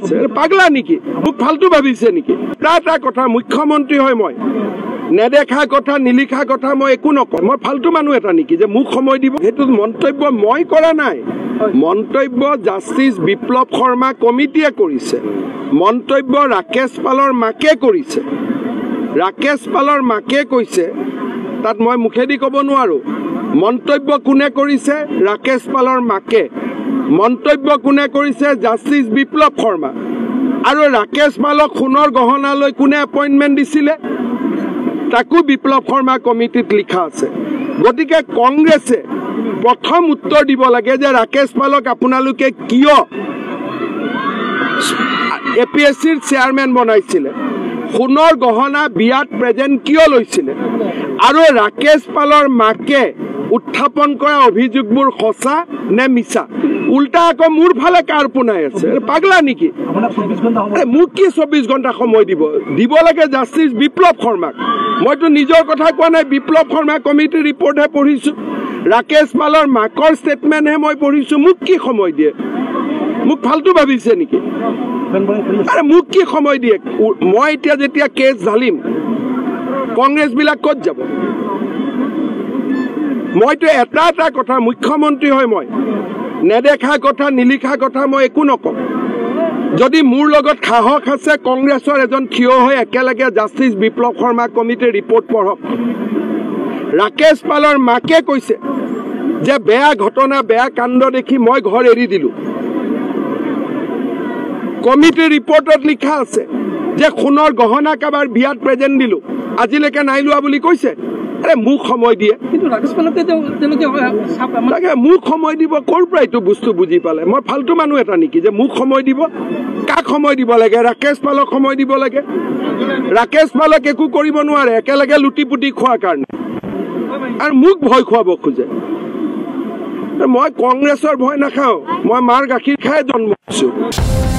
পাগলা নেকি মোক ফালতু ভাবিছে নেকি এটা কথা মুখ্যমন্ত্ৰী হয় মই নেদেখা কথা নিলিখা কথা মই একো নকওঁ মই ফালতু মানুহ এটা নেকি যে মোক সময় দিব হেতু মন্তব্য মই কৰা নাই মন্তব্য জাস্টিস বিপ্লৱ শৰ্মা কমিটিয়ে কৰিছে মন্তব্য ৰাকেশ পালৰ মাকে কৰিছে ৰাকেশ পালৰ মাকে কৈছে তাত মই মুখেদি ক'ব নোৱাৰো মন্তব্য কোনে কৰিছে ৰাকেশ পালৰ মাকে মন্তব্য কোনে কৰিছে জাস্টিস বিপ্লৱ শৰ্মা আৰু ৰাকেশ পালক সোণৰ গহনালৈ কোনে এপইন্টমেন্ট দিছিলে তাকো বিপ্লৱ শৰ্মা কমিটিত লিখা আছে গতিকে কংগ্ৰেছে প্ৰথম উত্তৰ দিব লাগে যে ৰাকেশ পালক আপোনালোকে কিয় এপিএসসিৰ চেয়াৰম্যান বনাইছিলে সোণৰ গহনা বিয়াত প্ৰেজেন্ট কিয় লৈছিলে আৰু ৰাকেশ পালৰ মাকে উত্থাপন কৰা অভিযোগবোৰ সঁচা নে মিছা উল্টা আকৌ মোৰ ফালে কাৰ পুনাই আছে পাগলা নেকি মোক কি 24 ঘণ্টা সময় দিব লাগে জাস্টিস বিপ্লৱ শৰ্মাক মইতো নিজৰ কথা কোৱা নাই বিপ্লৱ শৰ্মা কমিটিৰ ৰিপৰ্টহে পঢ়িছো ৰাকেশ পালৰ মাকৰ ষ্টেটমেণ্টহে মই পঢ়িছো মোক কি সময় দিয়ে মোক ফালতু ভাবিছে নেকি আৰে মোক কি সময় দিয়ে মই এতিয়া যেতিয়া কেছ ঢালিম কংগ্ৰেছ বিলাক ক'ত যাব মইতো এটা কথা মুখ্যমন্ত্ৰী হয় মই নেদেখা কথা নিলিখা কথা মই একো নকওঁ যদি মোৰ লগত সাহস আছে কংগ্ৰেছৰ এজন থিয় হৈ একেলগে জাস্টিস বিপ্লৱ শৰ্মা কমিটিৰ ৰিপৰ্ট পঢ়ক ৰাকেশ পালৰ মাকে কৈছে যে বেয়া ঘটনা বেয়া কাণ্ড দেখি মই ঘৰ এৰি দিলো কমিটিৰ ৰিপৰ্টত লিখা আছে যে সোণৰ গহনা কাবাৰ বিয়াত প্ৰেজেন্ট দিলো আজিলৈকে নাই লোৱা বুলি কৈছে আৰে মোক সময় দিয়ে কিন্তু ৰাকেশ পালকে লাগে মোক সময় দিব কৰ পৰা এইটো বস্তু বুজি পালে মই ফালতু মানুহ এটা নেকি যে মোক সময় দিব কাক সময় দিব লাগে ৰাকেশ পালক সময় দিব লাগে ৰাকেশ পালক একো কৰিব নোৱাৰে একেলগে লুটিপুটি খোৱাৰ কাৰণে আৰু মোক ভয় খুৱাব খোজে মই কংগ্ৰেছৰ ভয় নাখাওঁ মই মাৰ গাখীৰ খাই জন্ম হৈছো